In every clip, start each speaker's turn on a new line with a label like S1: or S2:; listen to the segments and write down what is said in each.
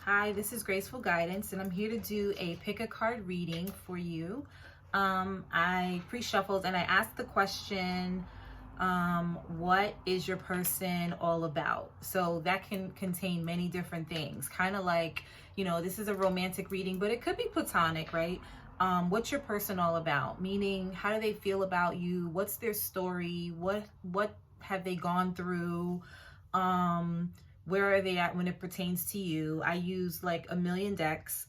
S1: Hi, this is Graceful Guidance, and I'm here to do a pick a card reading for you. I pre-shuffled and I asked the question, what is your person all about? So that can contain many different things, kind of like, this is a romantic reading, but it could be platonic, right? What's your person all about? Meaning, how do they feel about you? What's their story? What have they gone through? Where are they at when it pertains to you? I use like a million decks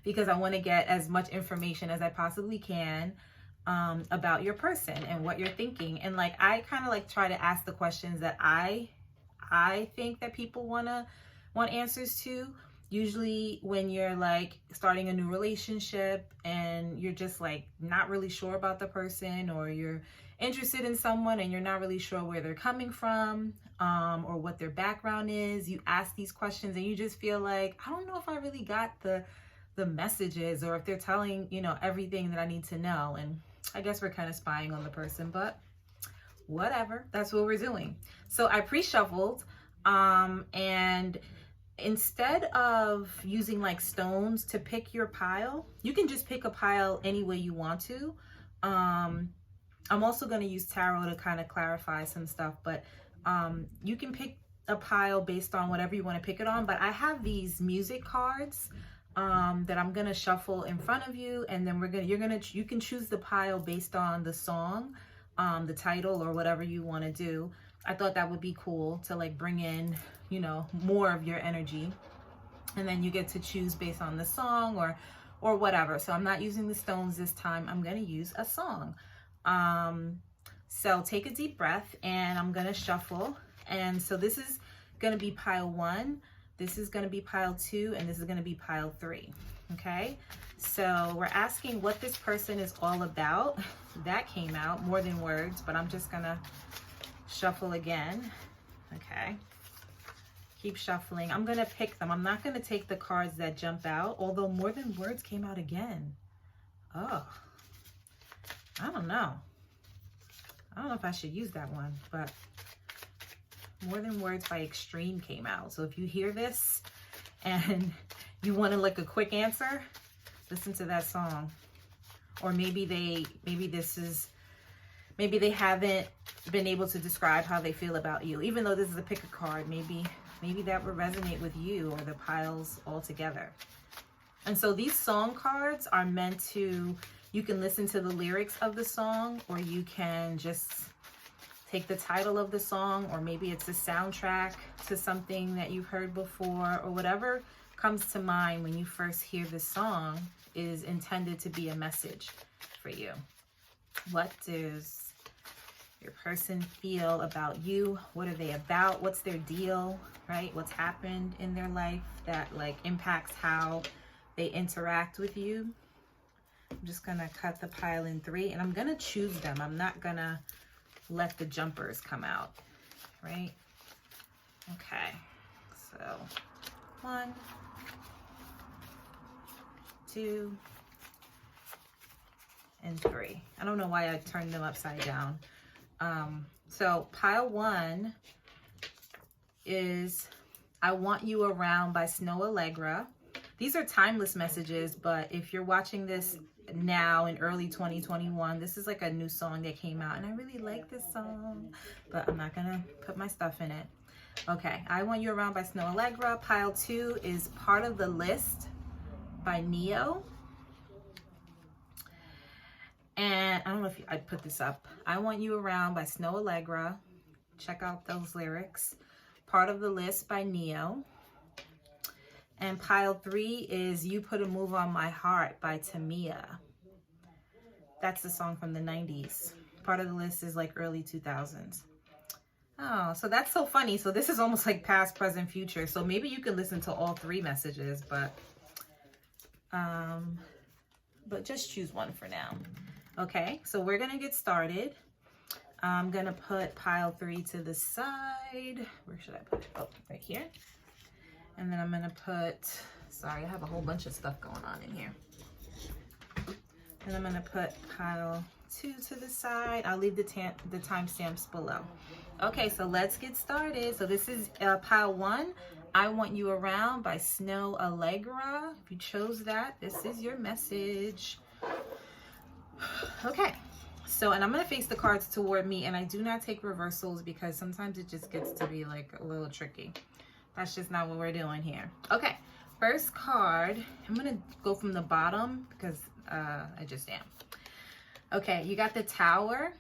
S1: because I want to get as much information as I possibly can about your person and what you're thinking. And like, I kind of like try to ask the questions that I think that people want answers to. Usually when you're like starting a new relationship and you're just like not really sure about the person, or you're interested in someone and you're not really sure where they're coming from, or what their background is, you ask these questions and you just feel like, I don't know if I really got the messages, or if they're telling, everything that I need to know. And I guess we're kind of spying on the person, but whatever, that's what we're doing. So I pre-shuffled, and instead of using like stones to pick your pile, you can just pick a pile any way you want to. I'm also going to use tarot to kind of clarify some stuff, but you can pick a pile based on whatever you want to pick it on. But I have these music cards that I'm going to shuffle in front of you, and then you can choose the pile based on the song, the title, or whatever you want to do. I thought that would be cool to like bring in, more of your energy, and then you get to choose based on the song or whatever. So I'm not using the stones this time. I'm going to use a song. So take a deep breath, and I'm going to shuffle. And so this is going to be pile 1. This is going to be pile 2, and this is going to be pile 3. Okay. So we're asking what this person is all about. That came out, more than words, but I'm just going to shuffle again. Okay. Keep shuffling. I'm going to pick them. I'm not going to take the cards that jump out, although more than words came out again. Oh, I don't know. I don't know if I should use that one, but more than words by Extreme came out. So if you hear this and you want to like a quick answer, listen to that song. Or maybe they haven't been able to describe how they feel about you. Even though this is a pick a card, maybe that would resonate with you or the piles altogether. And so these song cards are meant to, you can listen to the lyrics of the song, or you can just take the title of the song, or maybe it's a soundtrack to something that you've heard before, or whatever comes to mind when you first hear the song is intended to be a message for you. What does your person feel about you? What are they about? What's their deal, right? What's happened in their life that like impacts how they interact with you? I'm just gonna cut the pile in 3, and I'm gonna choose them. I'm not gonna let the jumpers come out, right? Okay, so 1, 2, and 3. I don't know why I turned them upside down. So pile 1 is I Want You Around by Snow Allegra. These are timeless messages, but if you're watching this now in early 2021, this is like a new song that came out, and I really like this song, but I'm not gonna put my stuff in it. Okay, I Want You Around by Snow Allegra. Pile 2 is Part of the List by Neo. And I don't know if I'd put this up. I Want You Around by Snow Allegra. Check out those lyrics. Part of the List by Neo. And pile 3 is You Put a Move on My Heart by Tamia. That's the song from the 90s. Part of the List is like early 2000s. Oh, so that's so funny. So this is almost like past, present, future. So maybe you can listen to all 3 messages, but just choose one for now. Okay, so we're gonna get started. I'm gonna put pile 3 to the side. Where should I put it? Oh, right here. And then I'm gonna put, sorry, I have a whole bunch of stuff going on in here. And I'm gonna put pile 2 to the side. I'll leave the timestamps below. Okay, so let's get started. So this is pile 1. I Want You Around by Snow Allegra. If you chose that, this is your message. Okay. So, and I'm going to face the cards toward me, and I do not take reversals because sometimes it just gets to be like a little tricky. That's just not what we're doing here. Okay. First card, I'm going to go from the bottom because I just am. Okay. You got the Tower.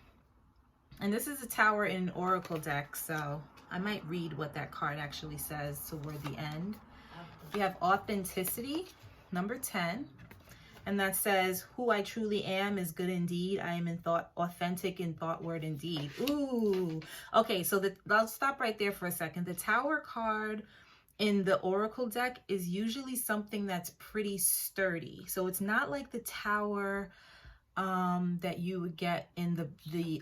S1: And this is a Tower in Oracle deck, so I might read what that card actually says toward the end. You have Authenticity, number 10. And that says, who I truly am is good indeed. I am in thought, authentic in thought, word, and deed. Ooh. Okay, so I'll stop right there for a second. The Tower card in the Oracle deck is usually something that's pretty sturdy. So it's not like the Tower that you would get in the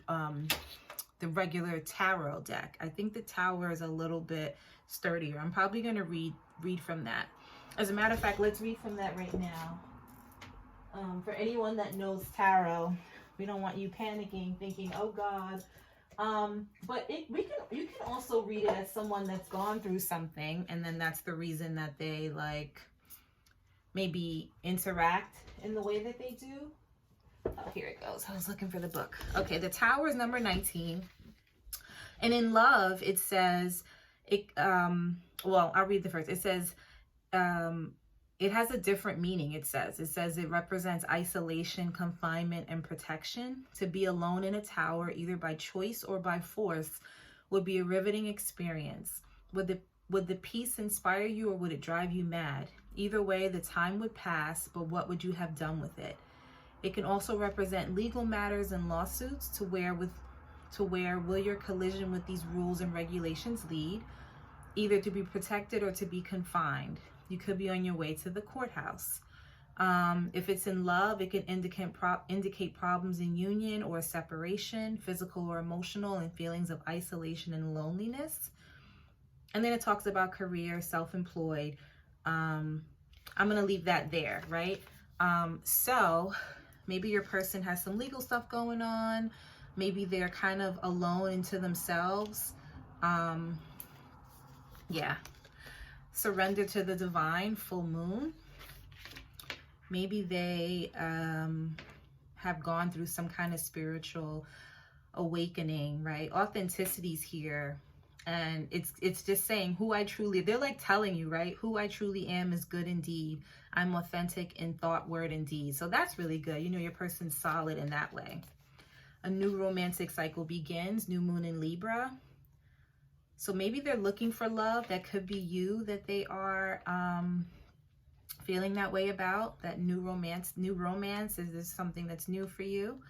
S1: regular tarot deck. I think the Tower is a little bit sturdier. I'm probably going to read from that. As a matter of fact, let's read from that right now. For anyone that knows tarot, we don't want you panicking, thinking, "Oh God." But you can also read it as someone that's gone through something, and then that's the reason that they like maybe interact in the way that they do. Oh, here it goes. I was looking for the book. Okay, the Tower is number 19. And in love, it says, well, I'll read the first. It says, it has a different meaning, it says. It says it represents isolation, confinement, and protection. To be alone in a tower, either by choice or by force, would be a riveting experience. Would the peace inspire you, or would it drive you mad? Either way, the time would pass, but what would you have done with it? It can also represent legal matters and lawsuits. To where will your collision with these rules and regulations lead? Either to be protected or to be confined. You could be on your way to the courthouse. If it's in love, it can indicate problems in union or separation, physical or emotional, and feelings of isolation and loneliness. And then it talks about career, self-employed. I'm going to leave that there, right? So maybe your person has some legal stuff going on. Maybe they're kind of alone into themselves. Yeah. Surrender to the divine, full moon. Maybe they have gone through some kind of spiritual awakening, right? Authenticity's here. And it's just saying who I truly, they're like telling you, right? Who I truly am is good indeed. I'm authentic in thought, word, and deed. So that's really good. You know, your person's solid in that way. A new romantic cycle begins, new moon in Libra. So maybe they're looking for love. That could be you that they are feeling that way about. That new romance. Is this something that's new for you?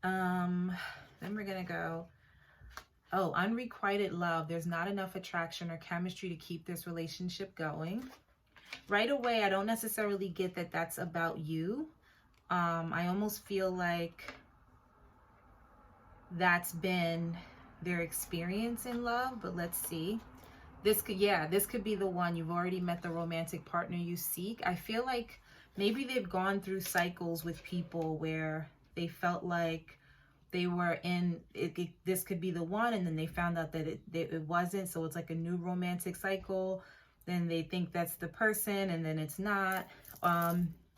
S1: Then we're going to go, oh, unrequited love. There's not enough attraction or chemistry to keep this relationship going. Right away, I don't necessarily get that that's about you. I almost feel like that's been their experience in love, but let's see. This could be the one. You've already met the romantic partner you seek. I feel like maybe they've gone through cycles with people where they felt like they were in it, this could be the one, and then they found out that it wasn't. So it's like a new romantic cycle. Then they think that's the person, and then it's not.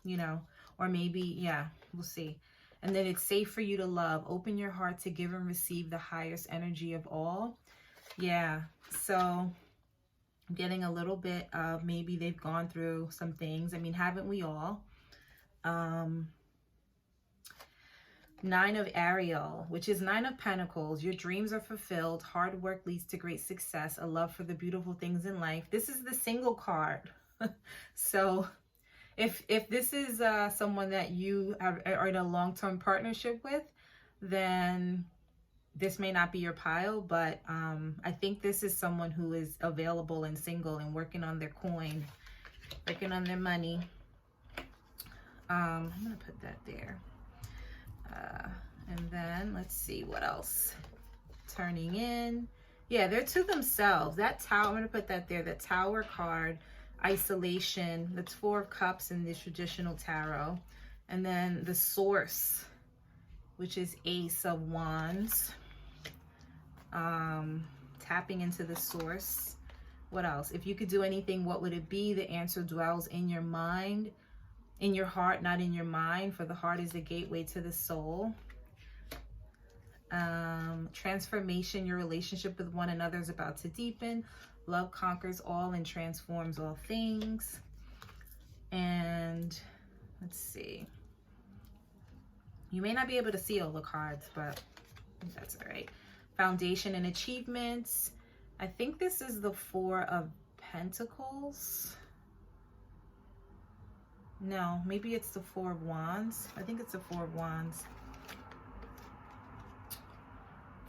S1: You know, or maybe, yeah, we'll see. And then it's safe for you to love. Open your heart to give and receive the highest energy of all. Yeah, so I'm getting a little bit of maybe they've gone through some things. I mean, haven't we all? Nine of Ariel, which is 9 of Pentacles. Your dreams are fulfilled. Hard work leads to great success. A love for the beautiful things in life. This is the single card. So if this is someone that you are in a long-term partnership with, then this may not be your pile, but I think this is someone who is available and single and working on their coin, working on their money. I'm going to put that there. And then let's see what else. Turning in. Yeah, they're to themselves. That Tower, I'm going to put that there. The Tower card, isolation. That's 4 of Cups in the traditional tarot. And then the Source, which is Ace of Wands. Tapping into the source. What else? If you could do anything, what would it be? The answer dwells in your mind, in your heart, not in your mind, for the heart is the gateway to the soul. Transformation, your relationship with one another is about to deepen. Love conquers all and transforms all things. And let's see. You may not be able to see all the cards, but that's all right. Foundation and achievements. I think this is the Four of Pentacles. No, maybe it's the Four of Wands. I think it's the Four of Wands.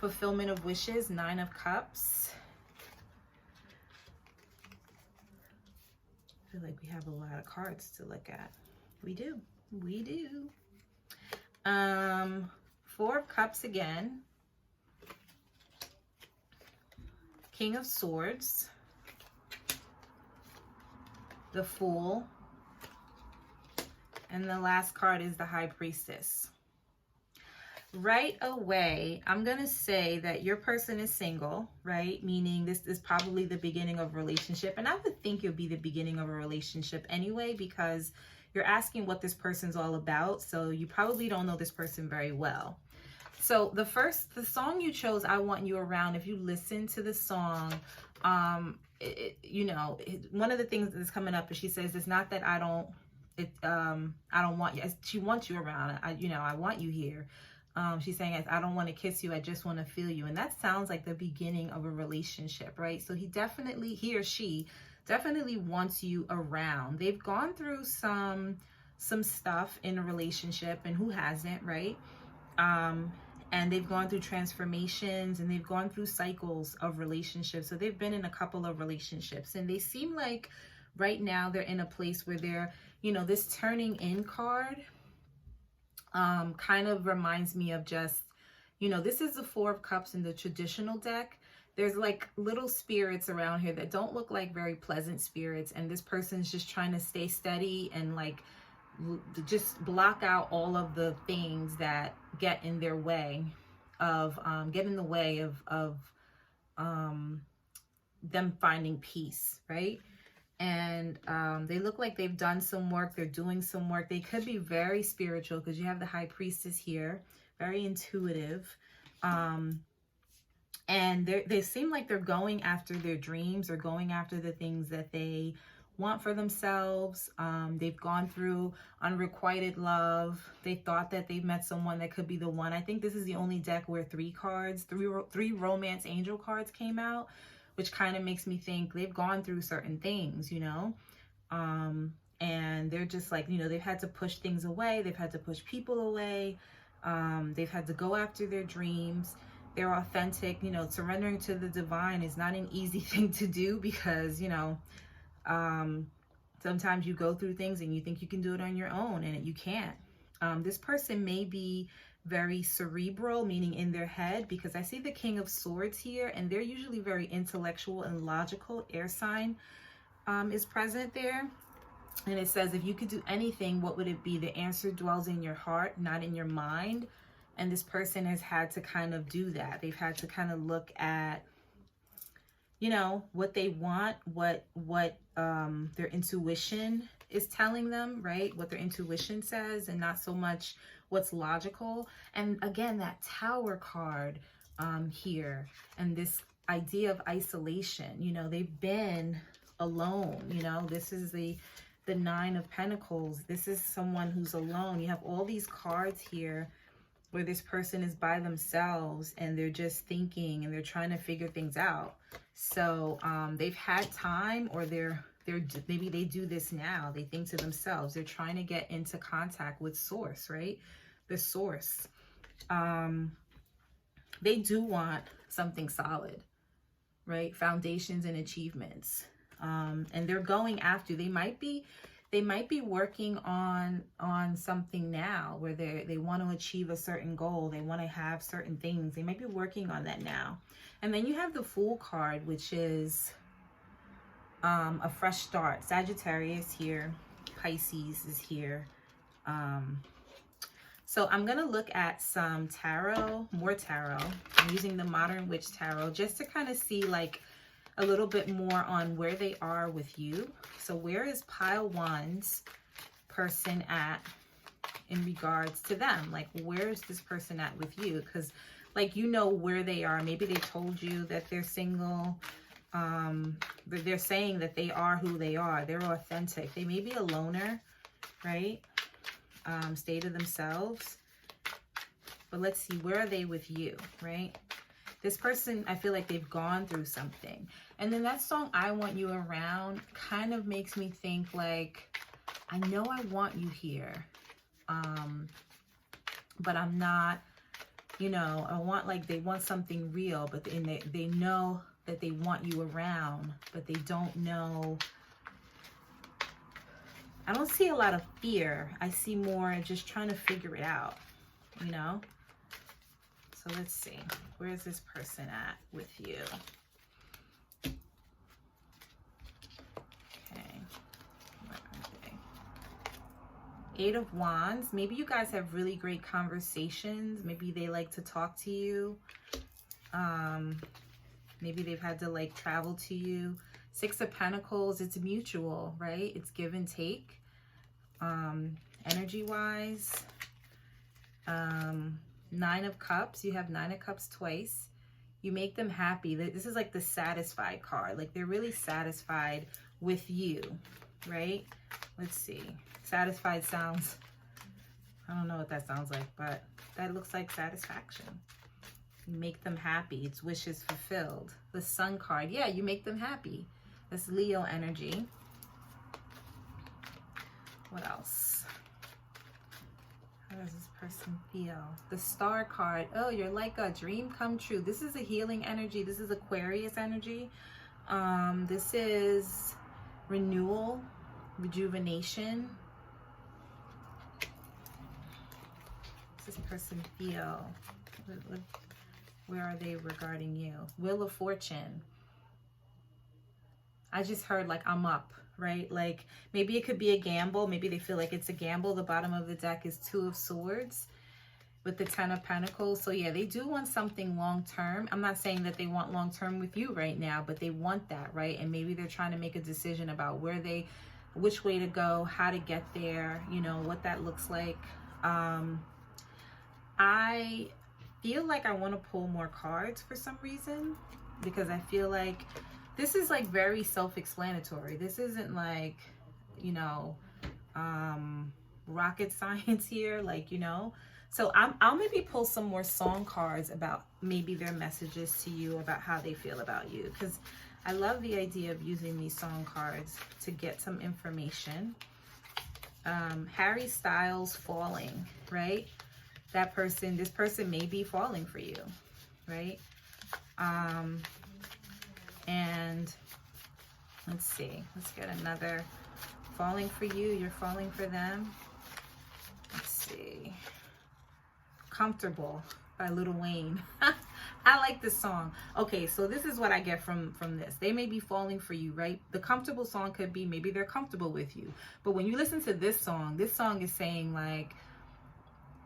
S1: Fulfillment of wishes, Nine of Cups. I feel like we have a lot of cards to look at. We do. We do. Four of Cups again. King of Swords. The Fool. And the last card is the High Priestess. Right away, I'm going to say that your person is single, right? Meaning this is probably the beginning of a relationship. And I would think it would be the beginning of a relationship anyway, because you're asking what this person's all about. So you probably don't know this person very well. So the song you chose, I Want You Around, if you listen to the song, you know, one of the things that's coming up is she says, it's not that I don't want you. She wants you around. I want you here. She's saying, I don't want to kiss you. I just want to feel you. And that sounds like the beginning of a relationship, right? So he or she definitely wants you around. They've gone through some stuff in a relationship, and who hasn't, right? And they've gone through transformations, and they've gone through cycles of relationships. So they've been in a couple of relationships, and they seem like right now they're in a place where they're, you know, this turning in card kind of reminds me of just, you know, this is the Four of Cups in the traditional deck. There's like little spirits around here that don't look like very pleasant spirits. And this person's just trying to stay steady and like just block out all of the things that get in their way of, them finding peace, right? And they look like they've done some work. They're doing some work. They could be very spiritual because you have the High Priestess here, very intuitive. And they seem like they're going after their dreams or going after the things that they want for themselves. They've gone through unrequited love. They thought that they've met someone that could be the one. I think this is the only deck where three romance angel cards came out, which kind of makes me think they've gone through certain things, you know, and they're just like, you know, they've had to push things away. They've had to push people away. They've had to go after their dreams. They're authentic, you know, surrendering to the divine is not an easy thing to do because, you know, sometimes you go through things and you think you can do it on your own and you can't. This person may be very cerebral, meaning in their head, because I see the King of Swords here, and they're usually very intellectual and logical. Air sign is present there. And it says, if you could do anything, what would it be? The answer dwells in your heart, not in your mind. And this person has had to kind of do that. They've had to kind of look at, you know, what they want, what their intuition is telling them, right? What their intuition says, and not so much what's logical. And again, that Tower card here, and this idea of isolation, you know, they've been alone, you know, this is the Nine of Pentacles. This is someone who's alone. You have all these cards here where this person is by themselves and they're just thinking and they're trying to figure things out. So they've had time, or maybe they do this now. They think to themselves, they're trying to get into contact with source, right? The source. They do want something solid, right? Foundations and achievements. And they're going after, they might be working on something now where they want to achieve a certain goal. They want to have certain things. They might be working on that now. And then you have the Fool card, which is a fresh start. Sagittarius here, Pisces is here. So I'm going to look at some tarot, more tarot. I'm using the Modern Witch Tarot just to kind of see like a little bit more on where they are with you. So where is pile one's person at in regards to them? Like, where is this person at with you? Because, like, you know where they are. Maybe they told you that they're single. But they're saying that they are who they are. They're authentic. They may be a loner, right? Stay to themselves. But let's see, where are they with you, right? This person, I feel like they've gone through something. And then that song, I Want You Around, kind of makes me think like, I know I want you here. But I'm not, you know, I want, like, they want something real, but they know that they want you around, but they don't know. I don't see a lot of fear. I see more just trying to figure it out, you know? So let's see. Where is this person at with you? Okay. Where are they? 8 of Wands. Maybe you guys have really great conversations. Maybe they like to talk to you. Maybe they've had to, like, travel to you. 6 of Pentacles, it's mutual, right? It's give and take. Energy-wise. 9 of Cups. You have 9 of Cups twice. You make them happy. This is like the satisfied card. Like, they're really satisfied with you, right? Let's see. Satisfied sounds, I don't know what that sounds like, but that looks like satisfaction. You make them happy. It's wishes fulfilled. The Sun card. Yeah, you make them happy. That's Leo energy. What else? How does this person feel? The Star card. Oh, you're like a dream come true. This is a healing energy. This is Aquarius energy. This is renewal, rejuvenation. What does this person feel? Where are they regarding you? Wheel of Fortune. I just heard, like, I'm up, right? Like, maybe it could be a gamble. Maybe they feel like it's a gamble. The bottom of the deck is 2 of Swords with the 10 of Pentacles. So yeah, they do want something long-term. I'm not saying that they want long-term with you right now, but they want that, right? And maybe they're trying to make a decision about which way to go, how to get there, you know, what that looks like. I feel like I want to pull more cards for some reason, because I feel like this is, like, very self-explanatory. This isn't like, you know, rocket science here, like, you know. So I'll maybe pull some more song cards about maybe their messages to you about how they feel about you, because I love the idea of using these song cards to get some information. Harry Styles falling, right? This person may be falling for you, right? And let's see, let's get another falling for you. You're falling for them. Let's see. Comfortable by Lil Wayne. I like this song. Okay, so this is what I get from this. They may be falling for you, right? The comfortable song could be maybe they're comfortable with you. But when you listen to this song is saying, like,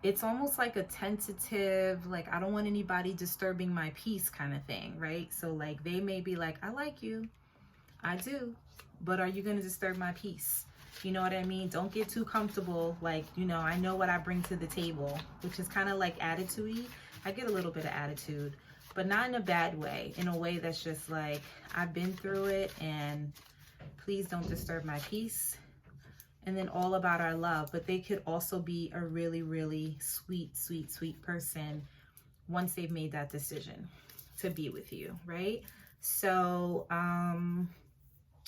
S1: it's almost like a tentative, like, I don't want anybody disturbing my peace kind of thing, right? So, like, they may be like, I like you. I do. But are you going to disturb my peace? You know what I mean? Don't get too comfortable. Like, you know, I know what I bring to the table, which is kind of like attitude-y. I get a little bit of attitude, but not in a bad way. In a way that's just like, I've been through it, and please don't disturb my peace. And then all about our love. But they could also be a really, really sweet, sweet, sweet person once they've made that decision to be with you, right? So,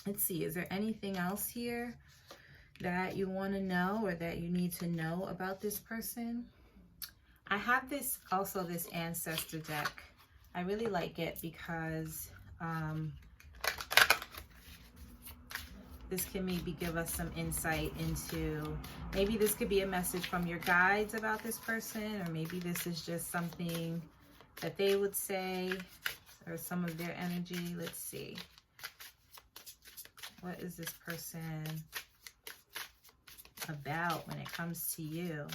S1: let's see. Is there anything else here that you want to know or that you need to know about this person? I have this ancestor deck. I really like it because this can maybe give us some insight into, maybe this could be a message from your guides about this person, or maybe this is just something that they would say, or some of their energy. Let's see. What is this person about when it comes to you?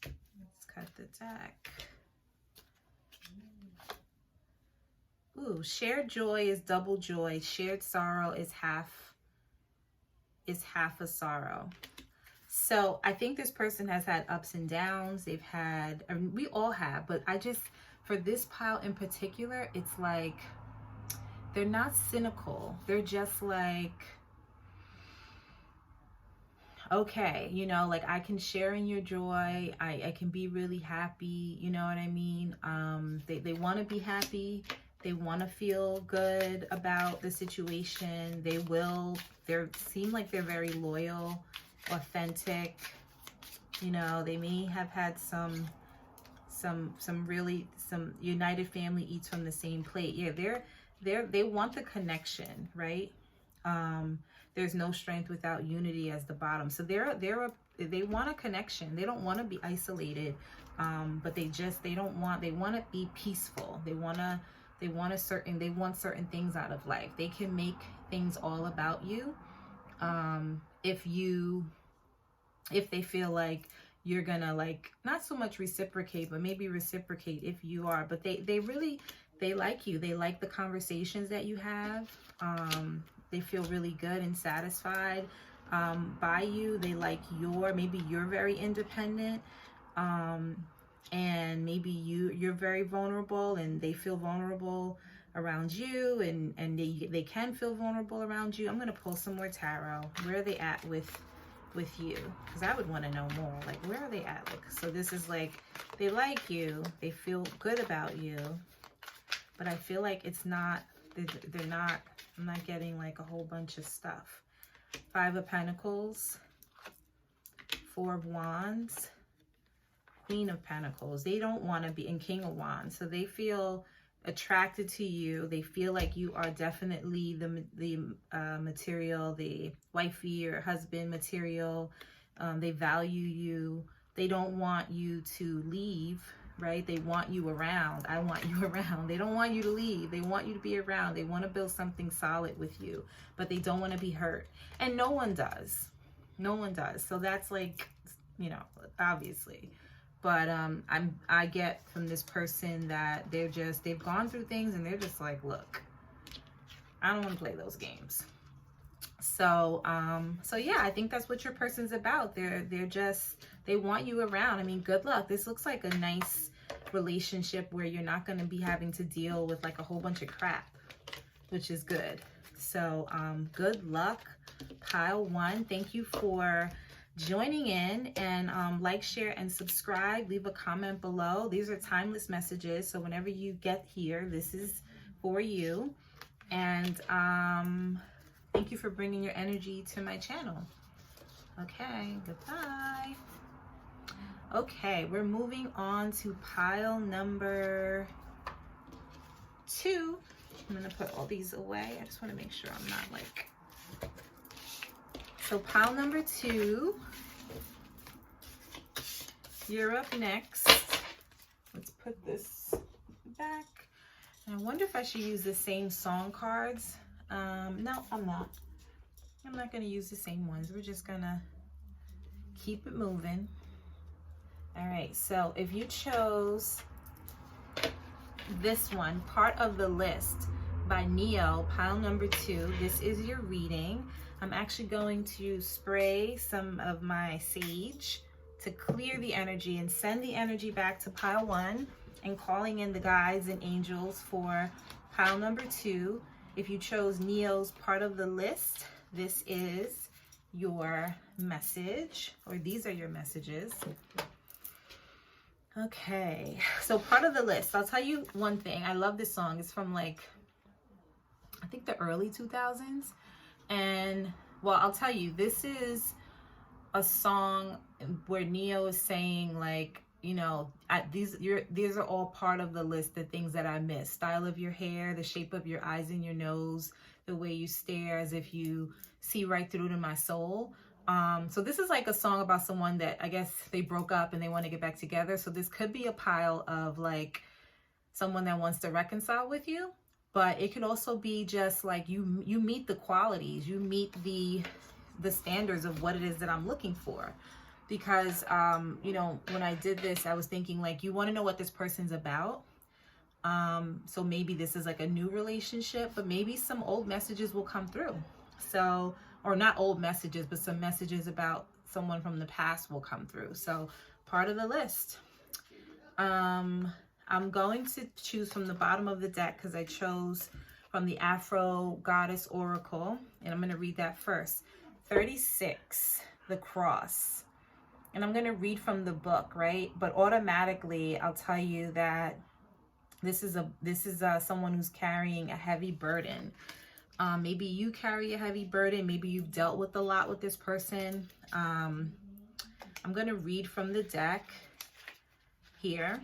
S1: Let's cut the deck. Ooh, shared joy is double joy. Shared sorrow is half a sorrow. So I think this person has had ups and downs. They've had, I mean, we all have, but for this pile in particular, it's like, they're not cynical. They're just like, okay, you know, like I can share in your joy. I can be really happy. You know what I mean? They want to be happy. They want to feel good about the situation. They seem like they're very loyal, authentic. You know, they may have had some united family eats from the same plate. Yeah, they want the connection, right? There's no strength without unity as the bottom. So they want a connection. They don't want to be isolated, but they want to be peaceful. They want certain things out of life. They can make things all about you, if they feel like you're gonna, like, not so much reciprocate, but maybe reciprocate if you are. But they like you. They like the conversations that you have. They feel really good and satisfied by you. They like maybe you're very independent, and maybe you're very vulnerable, and they feel vulnerable around you, and they can feel vulnerable around you. I'm gonna pull some more tarot. Where are they at with you? Because I would want to know more. Like, where are they at? Like, so this is like, they like you. They feel good about you, but I feel like it's not. They're not. I'm not getting like a whole bunch of stuff. 5 of Pentacles, 4 of Wands, Queen of Pentacles. They don't want to be in King of Wands. So they feel attracted to you. They feel like you are definitely the material, the wifey or husband material. They value you. They don't want you to leave, right? They want you around. I want you around. They don't want you to leave. They want you to be around. They want to build something solid with you, but they don't want to be hurt. And no one does. No one does. So that's like, you know, obviously. But I get from this person that they've gone through things, and they're just like, look, I don't want to play those games. So yeah, I think that's what your person's about. They want you around. I mean, good luck. This looks like a nice relationship where you're not going to be having to deal with like a whole bunch of crap, which is good. So good luck, pile 1. Thank you for joining in, and like, share, and subscribe. Leave a comment below. These are timeless messages, so whenever you get here, this is for you. And thank you for bringing your energy to my channel. Okay, goodbye. Okay, we're moving on to pile number 2. I'm gonna put all these away. I just want to make sure I'm not like... So pile number 2, you're up next. Let's put this back. And I wonder if I should use the same song cards. No, I'm not. I'm not going to use the same ones. We're just going to keep it moving. All right, so if you chose this one, Part of the List by Neo, pile number 2, this is your reading. I'm actually going to spray some of my sage to clear the energy and send the energy back to pile 1, and calling in the guides and angels for pile number 2. If you chose Neo's Part of the List, this is your message, or these are your messages. Okay, so Part of the List. I'll tell you one thing. I love this song. It's from like, I think the early 2000s. And well, I'll tell you, this is a song where Neo is saying, like, you know, these are all part of the list, the things that I miss. Style of your hair, the shape of your eyes and your nose, the way you stare as if you see right through to my soul. So this is like a song about someone that I guess they broke up and they want to get back together. So this could be a pile of like someone that wants to reconcile with you. But it could also be just like you meet the qualities, you meet the standards of what it is that I'm looking for. Because, you know, when I did this, I was thinking like, you want to know what this person's about. So maybe this is like a new relationship, but maybe some old messages will come through. So, or not old messages, but some messages about someone from the past will come through. So part of the list. I'm going to choose from the bottom of the deck because I chose from the Afro Goddess Oracle, and I'm going to read that first. 36, the Cross. And I'm going to read from the book, right? But automatically, I'll tell you that this is someone who's carrying a heavy burden. Maybe you carry a heavy burden. Maybe you've dealt with a lot with this person. I'm going to read from the deck here.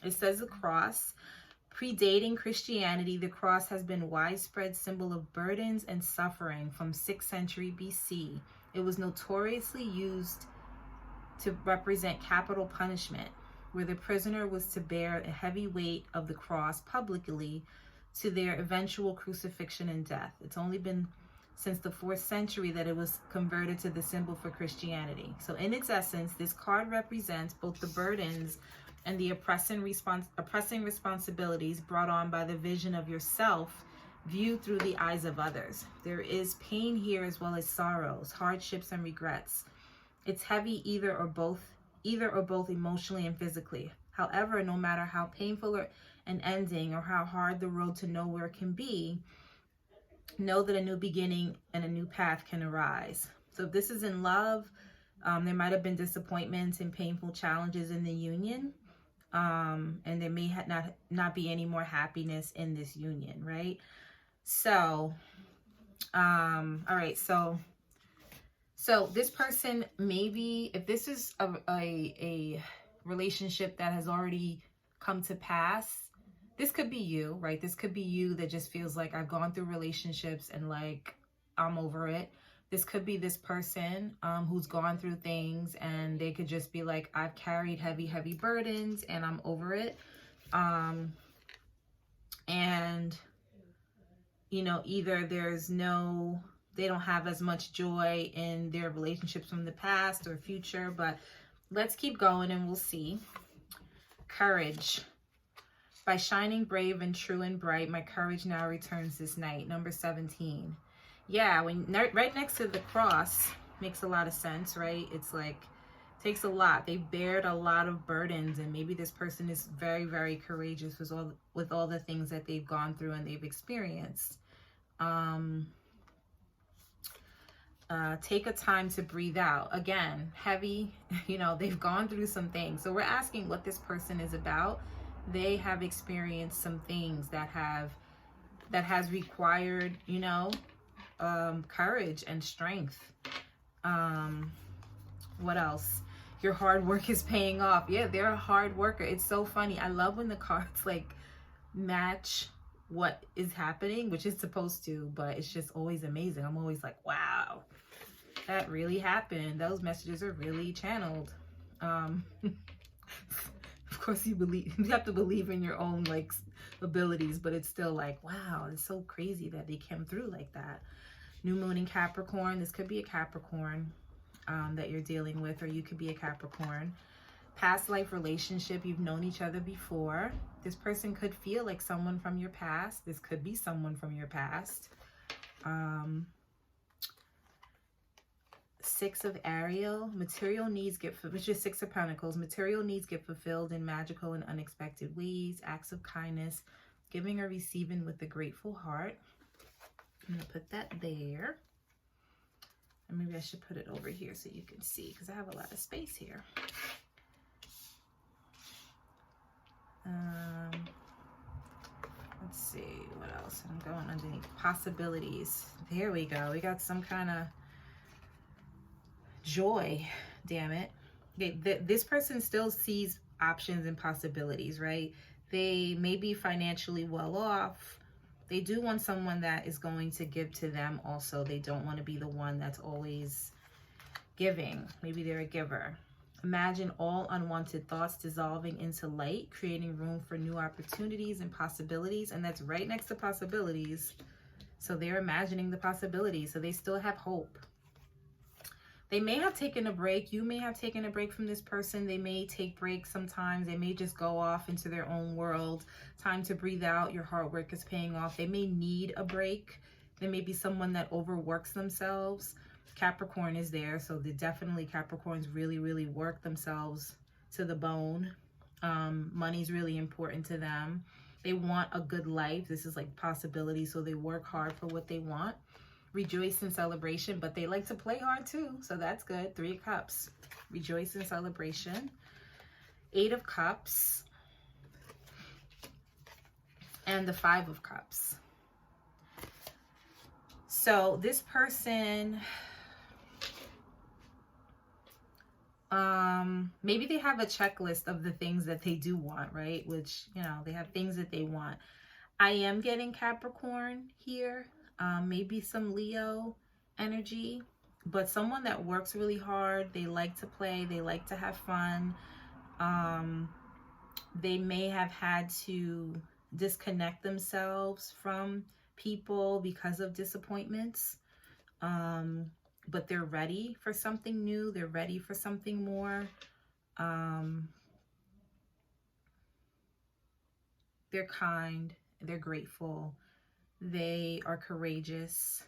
S1: It says the cross. Predating Christianity, the cross has been a widespread symbol of burdens and suffering from 6th century BC. It was notoriously used to represent capital punishment, where the prisoner was to bear a heavy weight of the cross publicly to their eventual crucifixion and death. It's only been since the 4th century that it was converted to the symbol for Christianity. So in its essence, this card represents both the burdens and the oppressing responsibilities brought on by the vision of yourself viewed through the eyes of others. There is pain here as well as sorrows, hardships, and regrets. It's heavy either or both emotionally and physically. However, no matter how painful an ending or how hard the road to nowhere can be, know that a new beginning and a new path can arise. So if this is in love, there might have been disappointments and painful challenges in the union. And there may not be any more happiness in this union, right? So, all right. So this person, maybe if this is a relationship that has already come to pass, this could be you, right? This could be you that just feels like I've gone through relationships and like, I'm over it. This could be this person who's gone through things and they could just be like, I've carried heavy, heavy burdens and I'm over it. And, you know, either they don't have as much joy in their relationships from the past or future, but let's keep going and we'll see. Courage. By shining brave and true and bright, my courage now returns this night. Number 17. Yeah, right next to the cross makes a lot of sense, right? It's like, takes a lot. They bared a lot of burdens, and maybe this person is very, very courageous with all the things that they've gone through and they've experienced. Take a time to breathe out. Again, heavy, you know, they've gone through some things. So we're asking what this person is about. They have experienced some things that has required, you know, courage and strength. What else? Your hard work is paying off. Yeah, they're a hard worker. It's so funny. I love when the cards like match what is happening, which is supposed to, but it's just always amazing. I'm always like, wow, that really happened. Those messages are really channeled. Of course you have to believe in your own like abilities, but it's still like, wow, it's so crazy that they came through like that. New moon in Capricorn. This could be a Capricorn that you're dealing with, or you could be a Capricorn. Past life relationship, you've known each other before. This person could feel like someone from your past. This could be someone from your past. Six of Ariel, material needs which is Six of Pentacles. Material needs get fulfilled in magical and unexpected ways. Acts of kindness, giving or receiving with a grateful heart. I'm going to put that there. And maybe I should put it over here so you can see, because I have a lot of space here. Let's see, what else? I'm going underneath. Possibilities. There we go. We got some kind of joy, damn it. This person still sees options and possibilities, right? They may be financially well off. They do want someone that is going to give to them also. They don't want to be the one that's always giving. Maybe they're a giver. Imagine all unwanted thoughts dissolving into light, creating room for new opportunities and possibilities. And that's right next to possibilities. So they're imagining the possibilities. So they still have hope. They may have taken a break. You may have taken a break from this person. They may take breaks sometimes. They may just go off into their own world. Time to breathe out. Your hard work is paying off. They may need a break. There may be someone that overworks themselves. Capricorn is there, so definitely Capricorns really work themselves to the bone. Money's really important to them. They want a good life. This is like possibility, so they work hard for what they want. Rejoice in celebration, but they like to play hard too, so that's good. 3 of Cups, rejoice in celebration. 8 of Cups, and the 5 of Cups. So this person, maybe they have a checklist of the things that they do want, right? Which, you know, they have things that they want. I am getting Capricorn here. Maybe some Leo energy, but someone that works really hard. They like to play. They like to have fun. They may have had to disconnect themselves from people because of disappointments. But they're ready for something new. They're ready for something more. They're kind. They're grateful. They are courageous.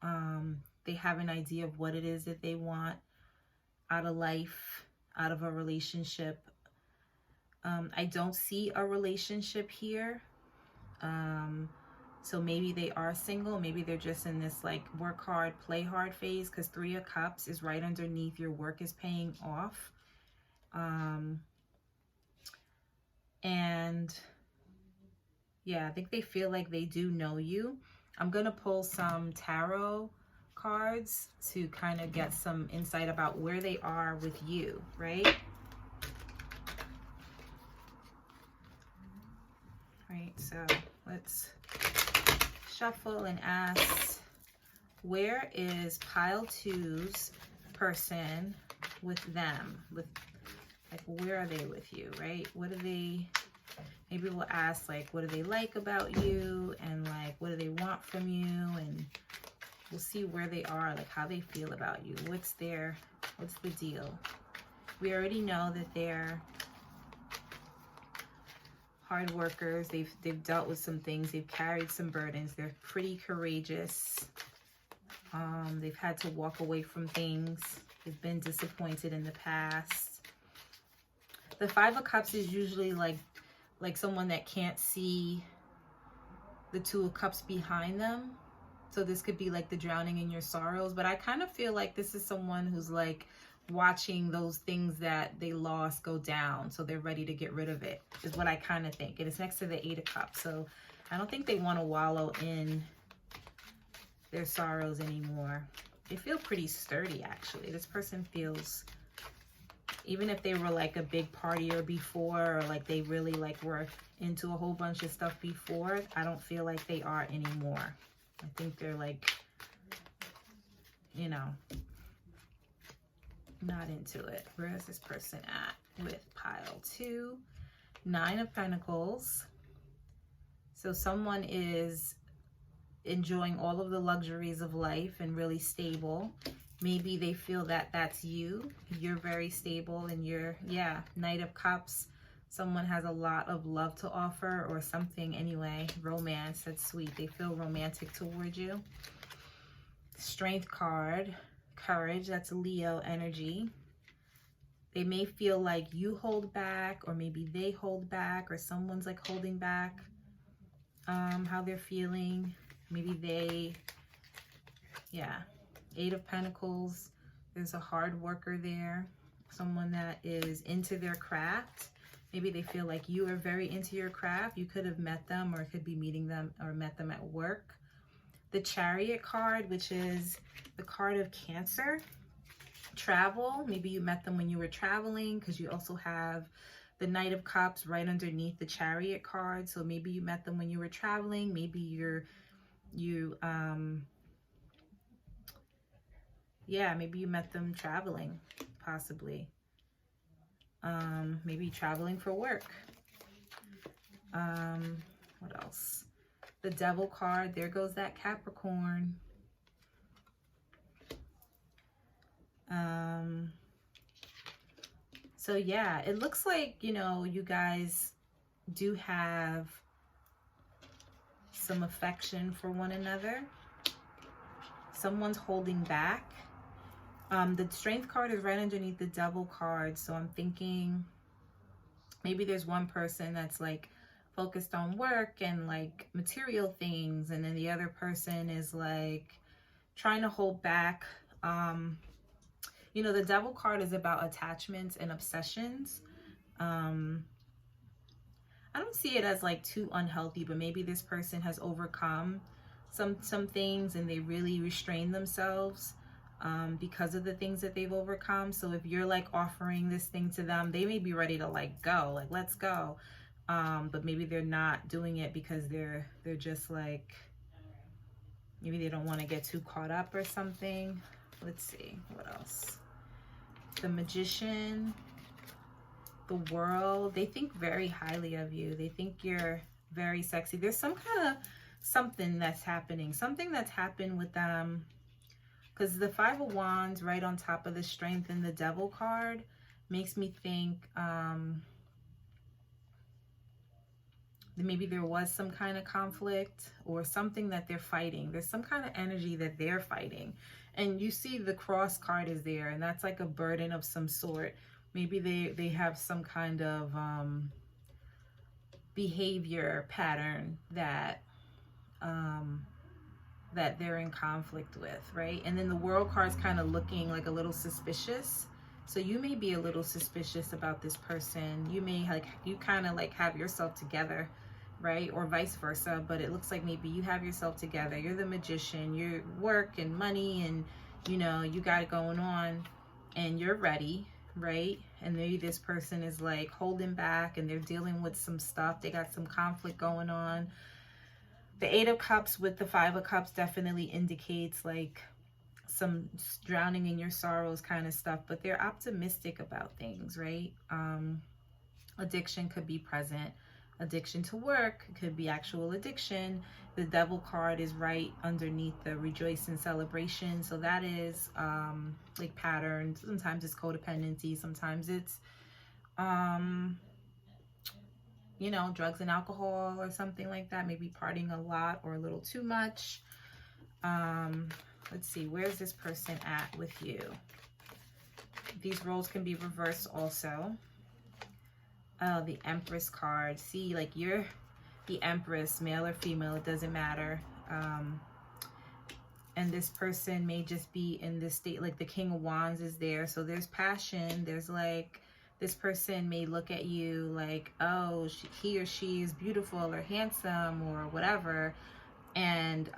S1: They have an idea of what it is that they want out of life, out of a relationship. I don't see a relationship here. So maybe they are single. Maybe they're just in this like work hard, play hard phase, because 3 of Cups is right underneath your work is paying off. And yeah, I think they feel like they do know you. I'm going to pull some tarot cards to kind of get some insight about where they are with you, right? Right, so let's shuffle and ask, where is pile 2's person with them? With, like, where are they with you, right? What do they... Maybe we'll ask, like, what do they like about you? And, like, what do they want from you? And we'll see where they are, like, how they feel about you. What's the deal? We already know that they're hard workers. They've dealt with some things. They've carried some burdens. They're pretty courageous. They've had to walk away from things. They've been disappointed in the past. The 5 of Cups is usually like someone that can't see the 2 of Cups behind them. So this could be like the drowning in your sorrows. But I kind of feel like this is someone who's like watching those things that they lost go down. So they're ready to get rid of it, is what I kind of think. And it's next to the 8 of Cups. So I don't think they want to wallow in their sorrows anymore. They feel pretty sturdy, actually. This person feels... Even if they were like a big partier before, or like they really like were into a whole bunch of stuff before, I don't feel like they are anymore. I think they're like, you know, not into it. Where is this person at with pile 2? 9 of Pentacles. So someone is enjoying all of the luxuries of life and really stable. Maybe they feel that that's you. You're very stable and you're, yeah, Knight of Cups. Someone has a lot of love to offer or something anyway. Romance, that's sweet. They feel romantic towards you. Strength card, courage, that's Leo energy. They may feel like you hold back, or maybe they hold back, or someone's like holding back how they're feeling. Maybe they, yeah. 8 of Pentacles, there's a hard worker there, someone that is into their craft. Maybe they feel like you are very into your craft. You could have met them, or could be meeting them or met them at work. The Chariot card, which is the card of Cancer. Travel, maybe you met them when you were traveling, because you also have the Knight of Cups right underneath the Chariot card. So maybe you met them when you were traveling. Maybe yeah, maybe you met them traveling, possibly. Maybe traveling for work. What else? The Devil card, there goes that Capricorn. So yeah, it looks like, you know, you guys do have some affection for one another. Someone's holding back. The Strength card is right underneath the Devil card. So I'm thinking maybe there's one person that's like focused on work and like material things, and then the other person is like trying to hold back. You know, the Devil card is about attachments and obsessions. I don't see it as like too unhealthy, but maybe this person has overcome some things and they really restrain themselves because of the things that they've overcome. So if you're like offering this thing to them, they may be ready to like go, like let's go, but maybe they're not doing it because they're just like, maybe they don't want to get too caught up or something. Let's see what else. The Magician, the World. They think very highly of you. They think you're very sexy. There's some kind of something that's happening, something that's happened with them, because the Five of Wands right on top of the Strength and the Devil card makes me think that maybe there was some kind of conflict or something that they're fighting. There's some kind of energy that they're fighting, and you see the Cross card is there, and that's like a burden of some sort. Maybe they have some kind of behavior pattern that that they're in conflict with, right? And then the World card's kind of looking like a little suspicious. So you may be a little suspicious about this person. You may like, you kind of like have yourself together, right? Or vice versa. But it looks like maybe you have yourself together. You're the Magician. You're work and money and, you know, you got it going on and you're ready, right? And maybe this person is like holding back and they're dealing with some stuff. They got some conflict going on. The Eight of Cups with the Five of Cups definitely indicates like some drowning in your sorrows kind of stuff, but they're optimistic about things, right? Addiction could be present. Addiction to work could be actual addiction. The Devil card is right underneath the Rejoice and Celebration. So that is like patterns. Sometimes it's codependency. Sometimes it's you know, drugs and alcohol or something like that. Maybe partying a lot or a little too much. Let's see, where's this person at with you? These roles can be reversed also. The Empress card. See, like you're the Empress, male or female, it doesn't matter. And this person may just be in this state, like the King of Wands is there. So there's passion. There's like, this person may look at you like, oh, he or she is beautiful or handsome or whatever. And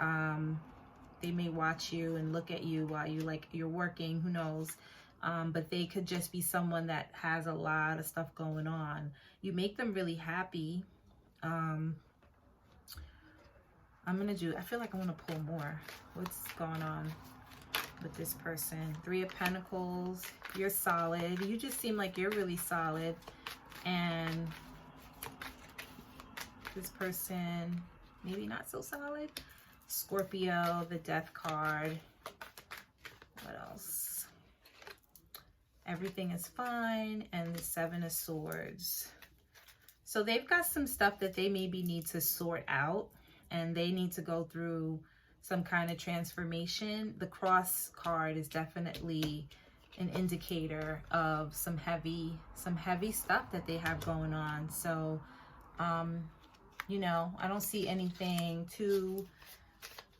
S1: they may watch you and look at you while you're working, who knows. But they could just be someone that has a lot of stuff going on. You make them really happy. I feel like I want to pull more. What's going on with this person? Three of Pentacles. You're solid. You just seem like you're really solid. And this person, maybe not so solid. Scorpio, the Death card. What else? Everything is fine. And the Seven of Swords. So they've got some stuff that they maybe need to sort out. And they need to go through some kind of transformation. The Cross card is definitely an indicator of some heavy stuff that they have going on. So, you know, I don't see anything too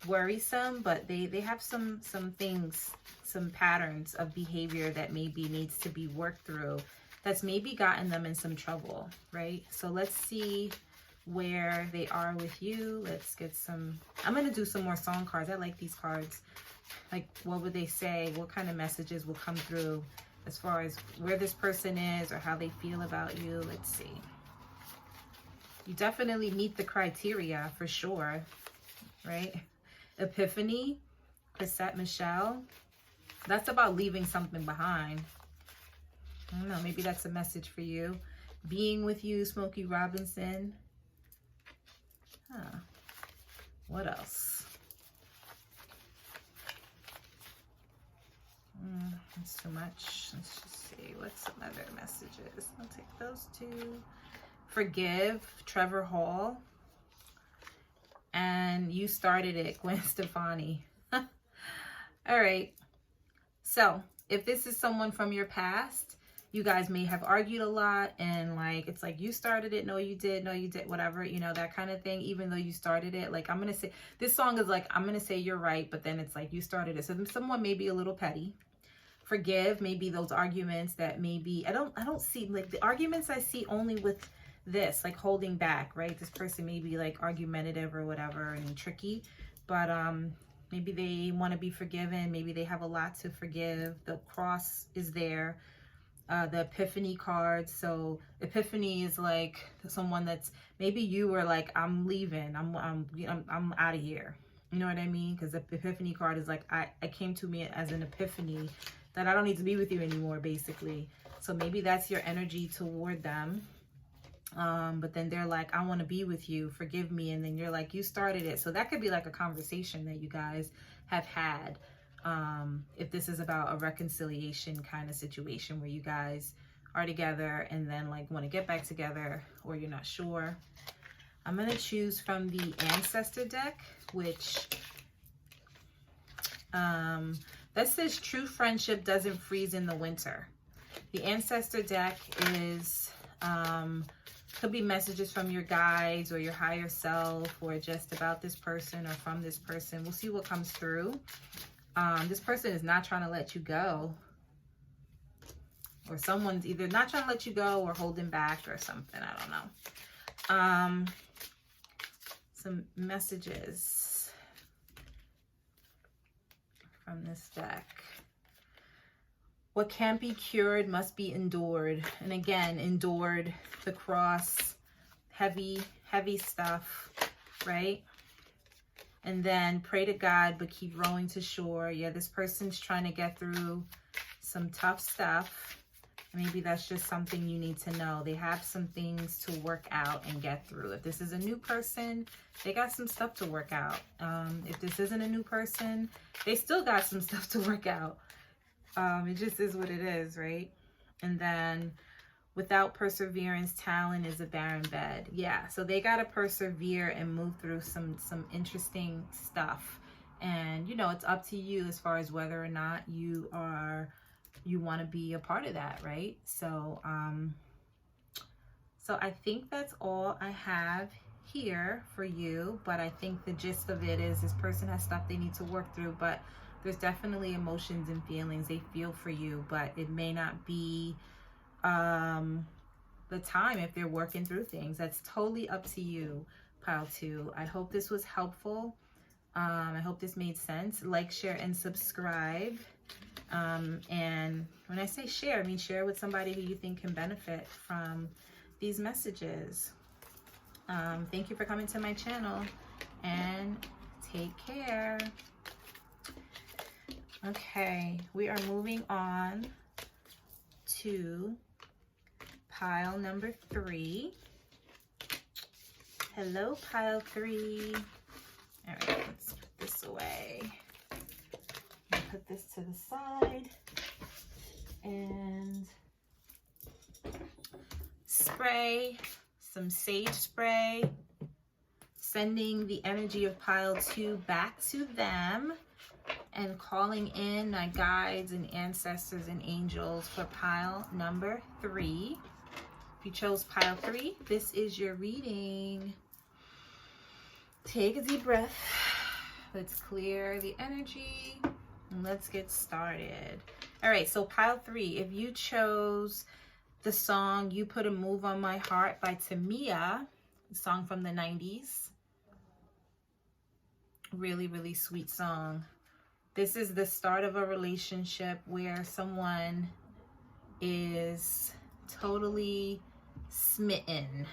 S1: worrisome, but they have some things, some patterns of behavior that maybe needs to be worked through. That's maybe gotten them in some trouble, right? So let's see where they are with you. Let's get some, I'm going to do some more song cards. I like these cards. Like, what would they say? What kind of messages will come through as far as where this person is or how they feel about you? Let's see. You definitely meet the criteria for sure, right? Epiphany, Chrisette Michelle. That's about leaving something behind. I don't know, maybe that's a message for you. Being with you, Smokey Robinson. Huh. What else? That's too much. Let's just see. What's some other messages? I'll take those two. Forgive, Trevor Hall. And you started it, Gwen Stefani. All right. So if this is someone from your past, you guys may have argued a lot, and like, it's like, you started it. No, you did. No, you did. Whatever, you know, that kind of thing. Even though you started it, like, I'm going to say, this song is like, I'm going to say you're right, but then it's like, you started it. So someone may be a little petty. Forgive, maybe those arguments that maybe, I don't see, like, the arguments I see only with this, like, holding back, right? This person may be like argumentative or whatever and tricky, but maybe they want to be forgiven. Maybe they have a lot to forgive. The cross is there. The Epiphany card. So Epiphany is like someone that's, maybe you were like, I'm leaving. I'm out of here. You know what I mean? Because the Epiphany card is like, I came to me as an epiphany that I don't need to be with you anymore, basically. So maybe that's your energy toward them. But then they're like, I want to be with you. Forgive me. And then you're like, you started it. So that could be like a conversation that you guys have had. If this is about a reconciliation kind of situation where you guys are together and then like want to get back together, or you're not sure. I'm going to choose from the Ancestor deck, which that says true friendship doesn't freeze in the winter. The Ancestor deck is could be messages from your guides or your higher self, or just about this person or from this person. We'll see what comes through. This person is not trying to let you go, or someone's either not trying to let you go or holding back or something. I don't know. Some messages from this deck. What can't be cured must be endured. And again, endured, the cross, heavy stuff, right? And then pray to God, but keep rowing to shore. Yeah, this person's trying to get through some tough stuff. Maybe that's just something you need to know. They have some things to work out and get through. If this is a new person, they got some stuff to work out. If this isn't a new person, they still got some stuff to work out. It just is what it is, right? And then without perseverance, talent is a barren bed. Yeah, so they got to persevere and move through some interesting stuff. And, you know, it's up to you as far as whether or not you want to be a part of that, right? So, so I think that's all I have here for you. But I think the gist of it is this person has stuff they need to work through, but there's definitely emotions and feelings they feel for you, but it may not be the time if they're working through things. That's totally up to you, pile 2. I hope this was helpful. I hope this made sense. Like, share, and subscribe. And when I say share, I mean share with somebody who you think can benefit from these messages. Thank you for coming to my channel, and take care. Okay, we are moving on to pile number 3. Hello, pile 3. All right, let's put this away. Put this to the side and spray some sage spray, sending the energy of pile 2 back to them, and calling in my guides and ancestors and angels for pile number 3. If you chose pile 3, this is your reading. Take a deep breath. Let's clear the energy and let's get started. All right, so pile 3, if you chose the song You Put a Move on My Heart by Tamia, a song from the 90s. Really, really sweet song. This is the start of a relationship where someone is totally smitten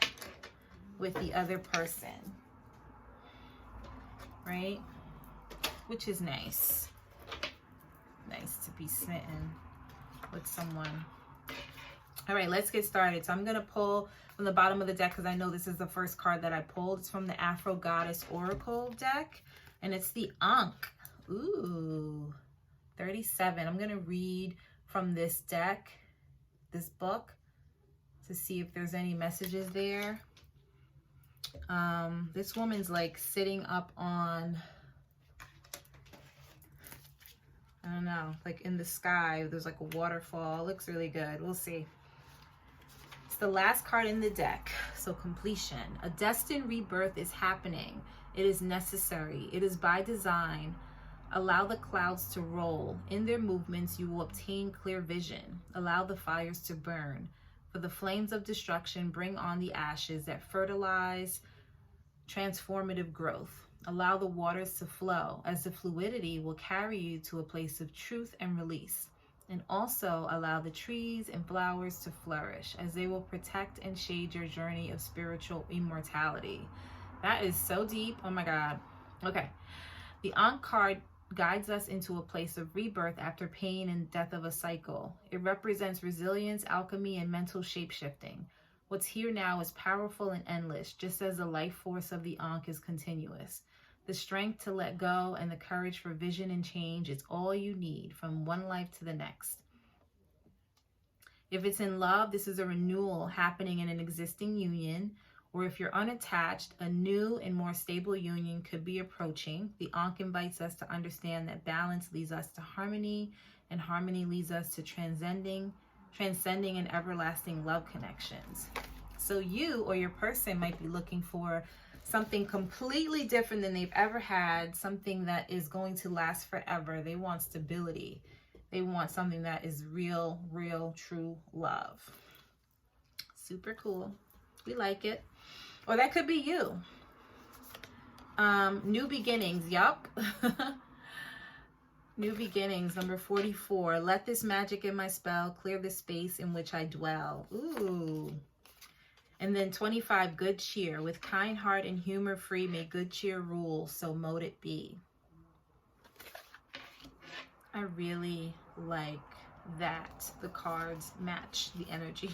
S1: with the other person, right? Which is nice. Nice to be smitten with someone. All right, let's get started. So I'm going to pull from the bottom of the deck because I know this is the first card that I pulled. It's from the Afro Goddess Oracle deck, and it's the Ankh. Ooh, 37. I'm going to read from this deck, this book, to see if there's any messages there. This woman's like sitting up on, I don't know, like in the sky. There's like a waterfall. It looks really good. We'll see. It's the last card in the deck. So completion. A destined rebirth is happening. It is necessary. It is by design. Allow the clouds to roll. In their movements, you will obtain clear vision. Allow the fires to burn. For the flames of destruction bring on the ashes that fertilize transformative growth. Allow the waters to flow, as the fluidity will carry you to a place of truth and release. And also allow the trees and flowers to flourish, as they will protect and shade your journey of spiritual immortality. That is so deep. Oh my God. Okay. The Ankh card guides us into a place of rebirth after pain and death of a cycle. It represents resilience, alchemy, and mental shape-shifting. What's here now is powerful and endless, just as the life force of the Ankh is continuous. The strength to let go and the courage for vision and change is all you need from one life to the next. If it's in love, this is a renewal happening in an existing union. Or if you're unattached, a new and more stable union could be approaching. The Ankh invites us to understand that balance leads us to harmony, and harmony leads us to transcending and everlasting love connections. So you or your person might be looking for something completely different than they've ever had, something that is going to last forever. They want stability. They want something that is real, true love. Super cool. We like it. Or that could be you. New beginnings. Yup. New beginnings. Number 44. Let this magic in my spell clear the space in which I dwell. Ooh. And then 25. Good cheer. With kind heart and humor free, may good cheer rule. So mote it be. I really like that the cards match the energy.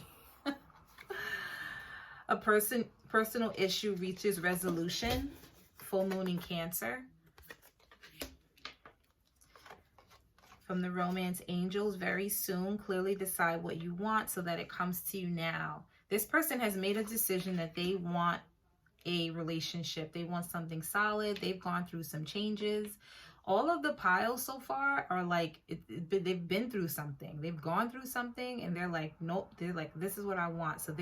S1: A personal issue reaches resolution. Full moon in Cancer. From the romance angels, very soon, clearly decide what you want so that it comes to you now. This person has made a decision that they want a relationship. They want something solid. They've gone through some changes. All of the piles so far are like, they've been through something. They've gone through something and they're like, nope. They're like, this is what I want. So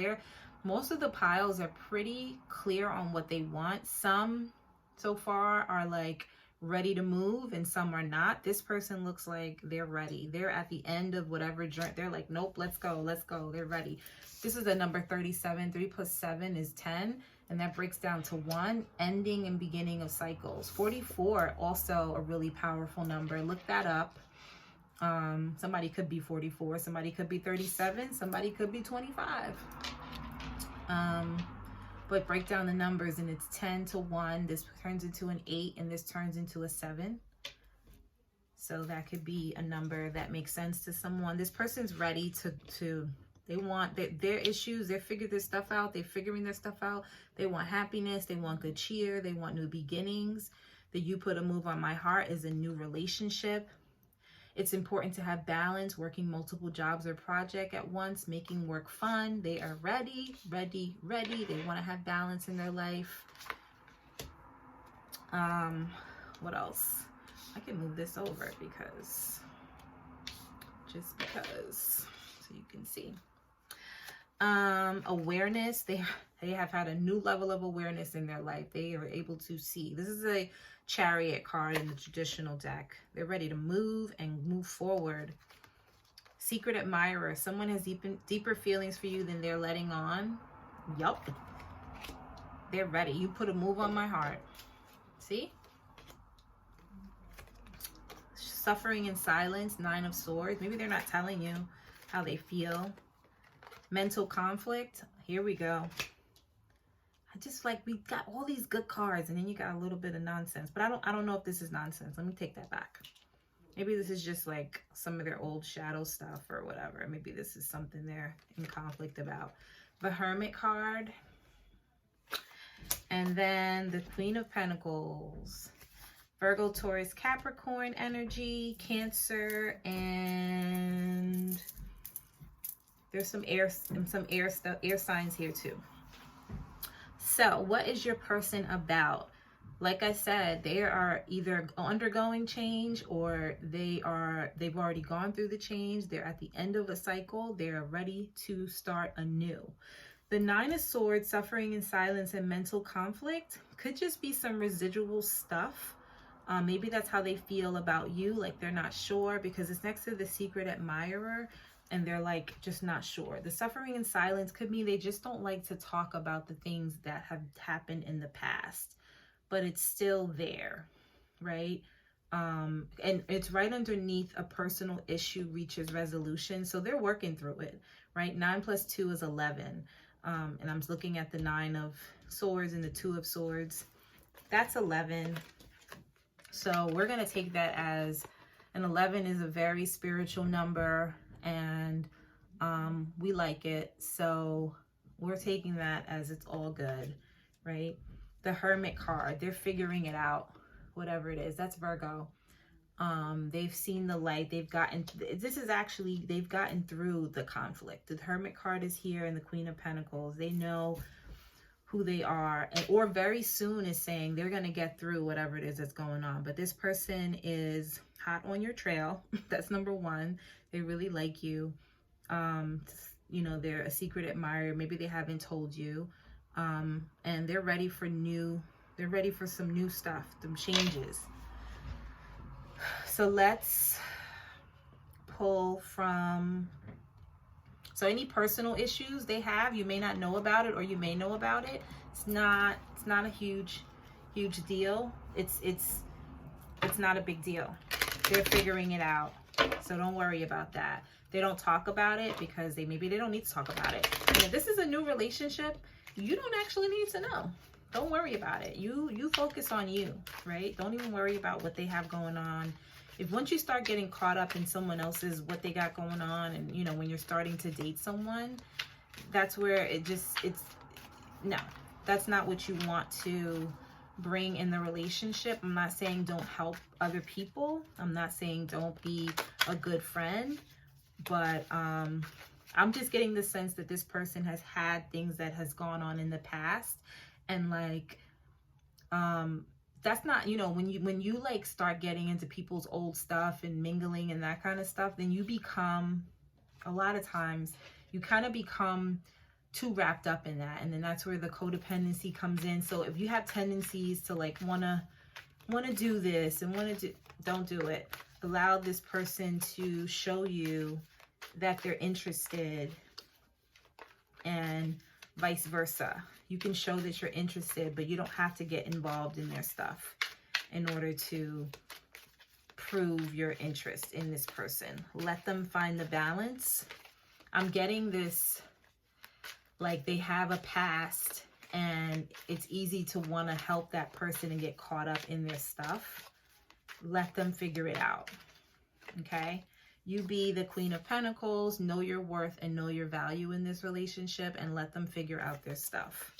S1: most of the piles are pretty clear on what they want. Some so far are like ready to move and some are not. This person looks like they're ready. They're at the end of whatever journey. They're like, nope, let's go. They're ready. This is the number 37. 3 plus 7 is 10. And that breaks down to 1, ending and beginning of cycles. 44, also a really powerful number. Look that up. Somebody could be 44. Somebody could be 37. Somebody could be 25. But break down the numbers and it's 10 to 1. This turns into an 8 and this turns into a 7. So that could be a number that makes sense to someone. This person's ready to they want their issues. They figured their stuff out. They're figuring their stuff out. They want happiness. They want good cheer. They want new beginnings. The You Put a Move on My Heart is a new relationship. It's important to have balance, working multiple jobs or projects at once, making work fun. They are ready. They want to have balance in their life. What else? I can move this over just because, so you can see. Awareness. They have had a new level of awareness in their life. They are able to see. This is a Chariot card in the traditional deck. They're ready to move and move forward. Secret admirer. Someone has deeper feelings for you than they're letting on. Yup. They're ready. You put a move on my heart. See? Suffering in silence. 9 of Swords. Maybe they're not telling you how they feel. Mental conflict. Here we go. I just like, we got all these good cards and then you got a little bit of nonsense. But I don't know if this is nonsense. Let me take that back. Maybe this is just like some of their old shadow stuff or whatever. Maybe this is something they're in conflict about. The Hermit card. And then the Queen of Pentacles. Virgo, Taurus, Capricorn energy, Cancer, and There's some air stuff, air signs here too. So what is your person about? Like I said, they are either undergoing change, or they've already gone through the change. They're at the end of a cycle. They're ready to start anew. The Nine of Swords, suffering in silence and mental conflict, could just be some residual stuff. Maybe that's how they feel about you, like they're not sure, because it's next to the secret admirer, and they're like just not sure. The suffering in silence could mean they just don't like to talk about the things that have happened in the past, but it's still there, right? And it's right underneath a personal issue reaches resolution. So they're working through it, right? 9 plus 2 is 11. And I'm looking at the 9 of Swords and the 2 of Swords. That's 11. So we're going to take that as an 11 is a very spiritual number, and we like it. So we're taking that as it's all good, right? The Hermit card, they're figuring it out, whatever it is. That's Virgo. They've seen the light. They've gotten through the conflict. The Hermit card is here, and the Queen of Pentacles. They know who they are, or very soon is saying they're going to get through whatever it is that's going on. But this person is hot on your trail. That's number one. They really like you. You know, they're a secret admirer. Maybe they haven't told you. And they're ready for some new stuff, some changes. So let's pull from, so any personal issues they have, you may not know about it, or you may know about it. It's not a huge deal. It's not a big deal. They're figuring it out. So don't worry about that. They don't talk about it because maybe they don't need to talk about it. And if this is a new relationship, you don't actually need to know. Don't worry about it. You focus on you, right? Don't even worry about what they have going on. If once you start getting caught up in someone else's, what they got going on, and you know, when you're starting to date someone, that's where no, that's not what you want to bring in the relationship. I'm not saying don't help other people. I'm not saying don't be a good friend, but I'm just getting the sense that this person has had things that has gone on in the past, and like that's not, you know, when you like start getting into people's old stuff and mingling and that kind of stuff, then you become, a lot of times you kind of become too wrapped up in that, and then that's where the codependency comes in. So if you have tendencies to like wanna do this and don't do it. Allow this person to show you that they're interested, and vice versa. You can show that you're interested, but you don't have to get involved in their stuff in order to prove your interest in this person. Let them find the balance. I'm getting this, like they have a past, and it's easy to want to help that person and get caught up in their stuff. Let them figure it out, okay? You be the Queen of Pentacles, know your worth and know your value in this relationship, and let them figure out their stuff,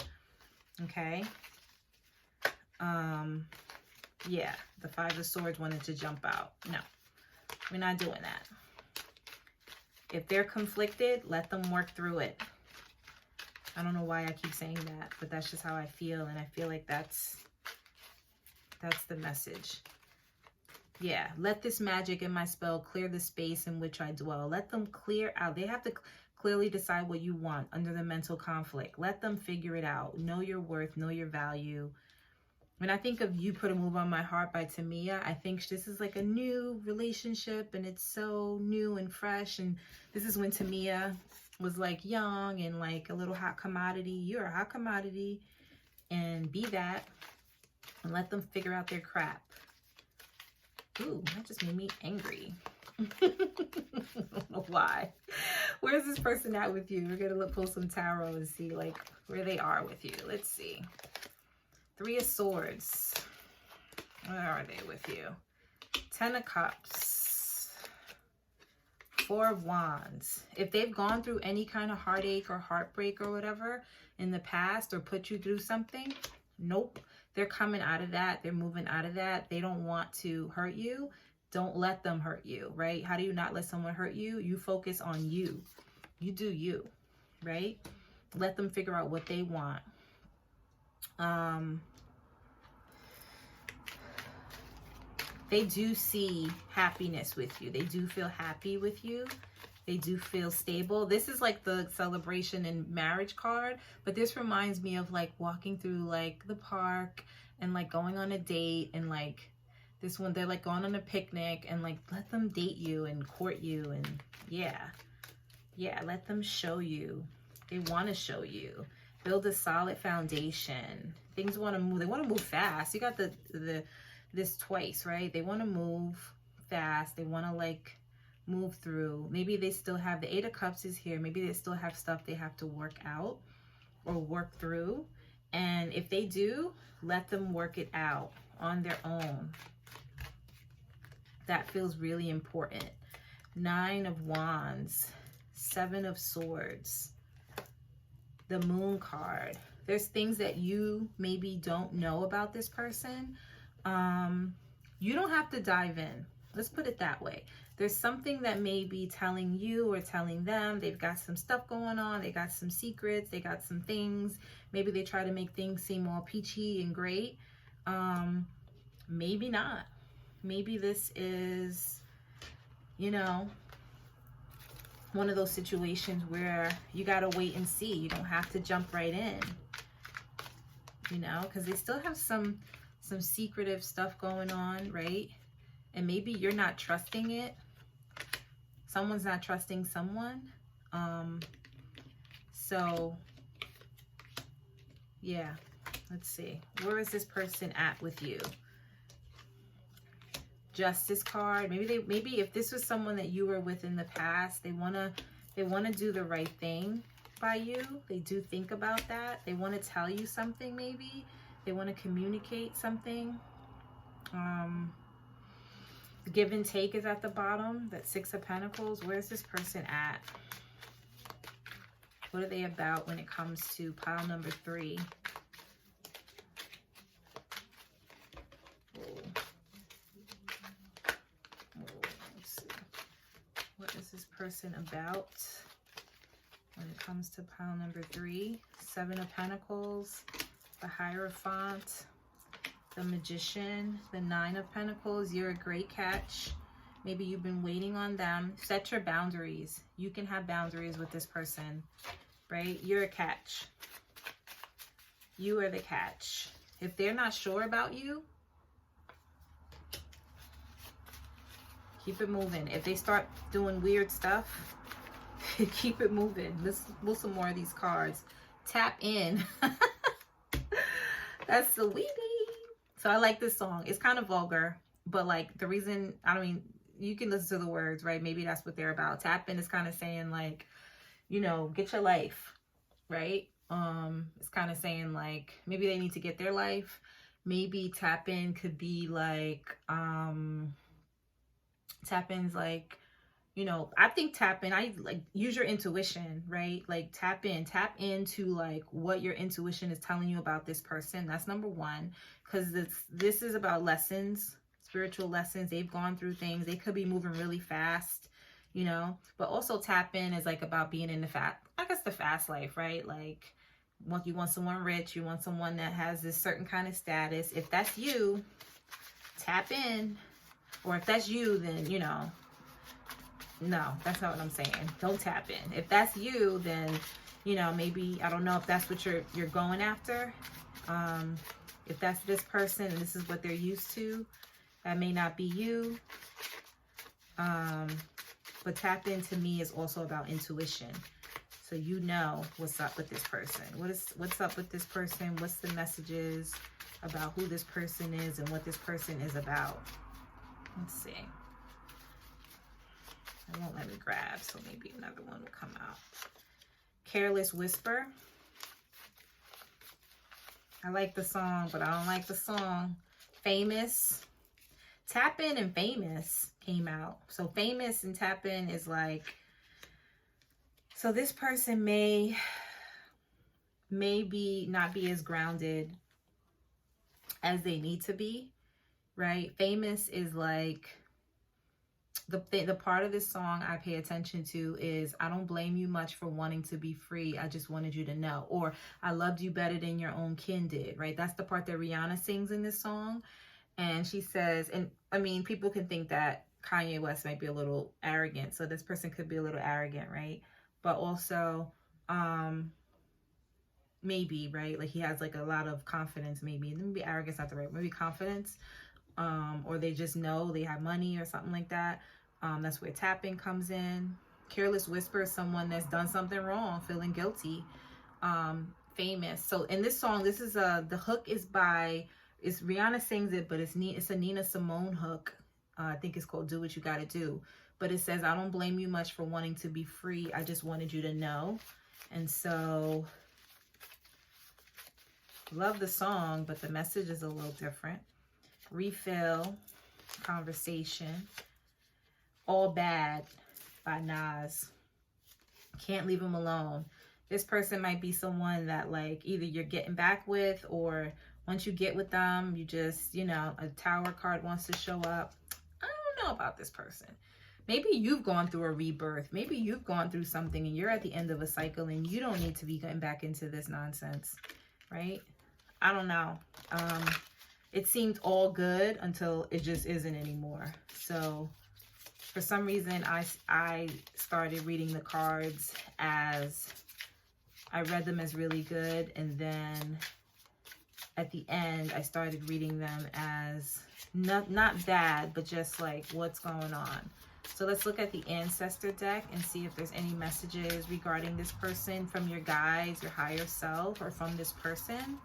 S1: okay? Yeah, the Five of Swords wanted to jump out. No, we're not doing that. If they're conflicted, let them work through it. I don't know why I keep saying that, but that's just how I feel, and I feel like that's the message. Yeah, let this magic in my spell clear the space in which I dwell. Let them clear out. They have to clearly decide what you want under the mental conflict. Let them figure it out. Know your worth, know your value. When I think of You Put a Move on My Heart by Tamia, I think this is like a new relationship, and it's so new and fresh. And this is when Tamia was like young and like a little hot commodity. You're a hot commodity, and be that, and let them figure out their crap. Ooh, that just made me angry. I don't know why. Where's this person at with you? We're gonna pull some tarot and see like where they are with you. Let's see. Three of Swords. Where are they with you? 10 of Cups. 4 of Wands. If they've gone through any kind of heartache or heartbreak or whatever in the past, or put you through something, nope. They're coming out of that. They're moving out of that. They don't want to hurt you. Don't let them hurt you, right? How do you not let someone hurt you? You focus on you. You do you, right? Let them figure out what they want. They do see happiness with you. They do feel happy with you. They do feel stable. This is like the celebration and marriage card, but this reminds me of like walking through like the park and like going on a date, and like this one, they're like going on a picnic, and like let them date you and court you, and yeah, let them show you. They want to show you. Build a solid foundation. Things want to move. They want to move fast. You got this twice, right? They want to move fast. They want to like move through. Maybe they still have the Eight of Cups is here. Maybe they still have stuff they have to work out or work through. And if they do, let them work it out on their own. That feels really important. Nine of Wands, Seven of Swords, the Moon card. There's things that you maybe don't know about this person. You don't have to dive in. Let's put it that way. There's something that may be telling you or telling them. They've got some stuff going on. They got some secrets. They got some things. Maybe they try to make things seem all peachy and great. Maybe not. Maybe this is, you know, one of those situations where you got to wait and see. You don't have to jump right in, you know, because they still have some secretive stuff going on, right? And maybe you're not trusting it. Someone's not trusting someone. So yeah, let's see. Where is this person at with you? Justice card. Maybe if this was someone that you were with in the past, they want to do the right thing by you. They do think about that. They want to tell you something, maybe. They want to communicate something. Give and take is at the bottom. That Six of Pentacles. Where's this person at? What are they about when it comes to pile number 3? Let's see. What is this person about when it comes to pile number 3? Seven of Pentacles, the Hierophant, the Magician, the Nine of Pentacles. You're a great catch. Maybe you've been waiting on them. Set your boundaries. You can have boundaries with this person, right? You're a catch. You are the catch. If they're not sure about you, keep it moving. If they start doing weird stuff, keep it moving. Let's pull some more of these cards. Tap in. That's the weeby. So I like this song. It's kind of vulgar, but like the reason, I mean, you can listen to the words, right? Maybe that's what they're about. Tap in is kind of saying like, you know, get your life, right? It's kind of saying like, maybe they need to get their life. Maybe tap in could be like, tap in's like, you know, I think tap in, I like use your intuition, right? Like tap into like what your intuition is telling you about this person. That's number one, because this is about lessons, spiritual lessons. They've gone through things. They could be moving really fast, you know, but also tap in is like about being in the the fast life, right? Like you want someone rich, you want someone that has this certain kind of status. If that's you, tap in. Or if that's you, then, you know, no, that's not what I'm saying. Don't tap in. If that's you, then, you know, maybe, I don't know if that's what you're going after. If that's this person and this is what they're used to, that may not be you. But tap in to me is also about intuition. So you know what's up with this person. What's up with this person? What's the messages about who this person is and what this person is about? Let's see. It won't let me grab, so maybe another one will come out. Careless Whisper. I like the song, but I don't like the song. Famous. Tap In and Famous came out. So Famous and Tap In is like, so this person may not be as grounded as they need to be, right? Famous is like the part of this song I pay attention to is, I don't blame you much for wanting to be free. I just wanted you to know. Or, I loved you better than your own kin did, right? That's the part that Rihanna sings in this song. And she says, and I mean, people can think that Kanye West might be a little arrogant. So this person could be a little arrogant, right? But also, maybe, right? Like he has like a lot of confidence, maybe arrogance not the right, maybe confidence, or they just know they have money or something like that. That's where tapping comes in. Careless whisper is someone that's done something wrong, feeling guilty. Famous. So in this song, this is the hook is Rihanna sings it, but it's a Nina Simone hook. I think it's called Do What You Gotta Do. But it says, I don't blame you much for wanting to be free. I just wanted you to know. And so, love the song, but the message is a little different. Refill, Conversation. All Bad by Nas. Can't Leave Him Alone. This person might be someone that like either you're getting back with, or once you get with them, you just, you know, a Tower card wants to show up. I don't know about this person. Maybe you've gone through a rebirth. Maybe you've gone through something and you're at the end of a cycle and you don't need to be getting back into this nonsense, right? I don't know. It seemed all good until it just isn't anymore. So for some reason, I started reading the cards as, I read them as really good. And then at the end, I started reading them as not bad, but just like what's going on. So let's look at the ancestor deck and see if there's any messages regarding this person from your guides, your higher self, or from this person,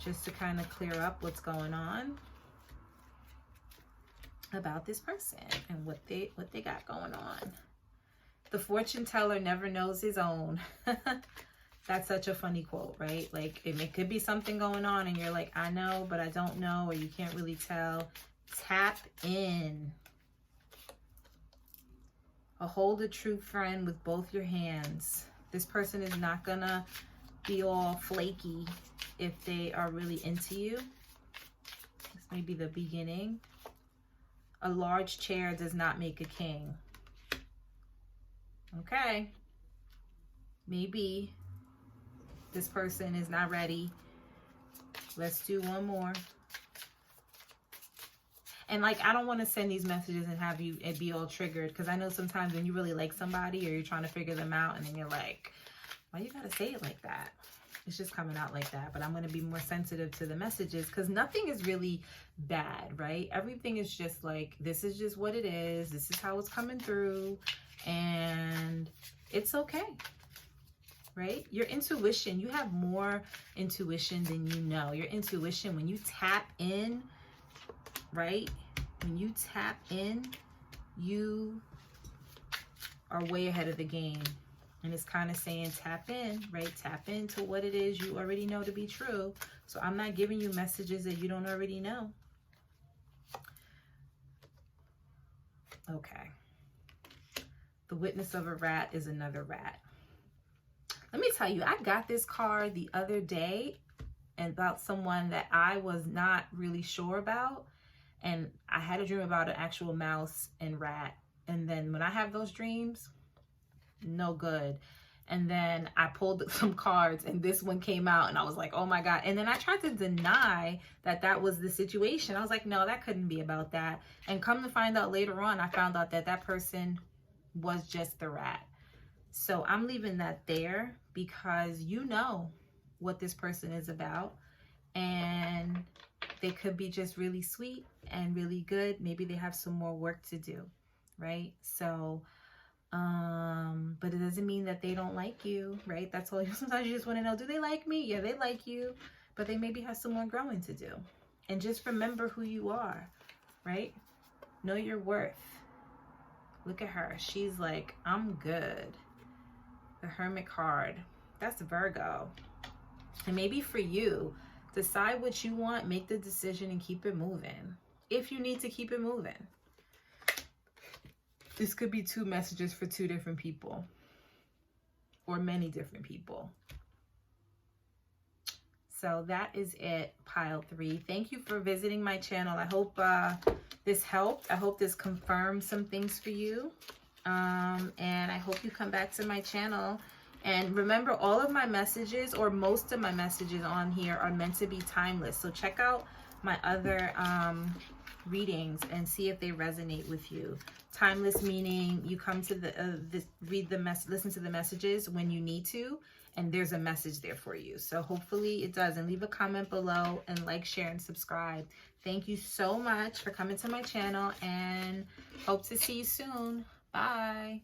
S1: just to kind of clear up what's going on about this person and what they got going on. The fortune teller never knows his own. That's such a funny quote, right? Like it could be something going on and you're like, I know, but I don't know, or you can't really tell. Tap in. Hold a true friend with both your hands. This person is not gonna be all flaky if they are really into you. This may be the beginning. A large chair does not make a king. Okay. Maybe this person is not ready. Let's do one more. And like, I don't want to send these messages and have you be all triggered, because I know sometimes when you really like somebody or you're trying to figure them out and then you're like, why you gotta say it like that? It's just coming out like that. But I'm going to be more sensitive to the messages, because nothing is really bad, right? Everything is just like, this is just what it is. This is how it's coming through. And it's okay, right? Your intuition, you have more intuition than you know. Your intuition, when you tap in, right? When you tap in, you are way ahead of the game. And it's kind of saying tap in, right? Tap into what it is you already know to be true. So I'm not giving you messages that you don't already know. Okay. The witness of a rat is another rat. Let me tell you, I got this card the other day about someone that I was not really sure about. And I had a dream about an actual mouse and rat. And then when I have those dreams, no good. And then I pulled some cards and this one came out and I was like, oh my God. And then I tried to deny that that was the situation. I was like, no, that couldn't be about that. And come to find out later on, I found out that that person was just the rat. So I'm leaving that there, because you know what this person is about. And they could be just really sweet and really good. Maybe they have some more work to do, right? So, but it doesn't mean that they don't like you, right? That's all. Sometimes you just want to know, do they like me? Yeah, they like you, but they maybe have some more growing to do. And just remember who you are, right? Know your worth. Look at her. She's like, I'm good. The Hermit card. That's Virgo. And maybe for you, decide what you want, make the decision, and keep it moving. If you need to keep it moving. This could be two messages for two different people. Or many different people. So that is it, pile 3. Thank you for visiting my channel. I hope this helped. I hope this confirmed some things for you. And I hope you come back to my channel. And remember, all of my messages, or most of my messages on here, are meant to be timeless. So check out my other readings and see if they resonate with you. Timeless meaning you come to listen to the messages when you need to, and there's a message there for you. So hopefully it does. And leave a comment below and like, share, and subscribe. Thank you so much for coming to my channel, and hope to see you soon. Bye.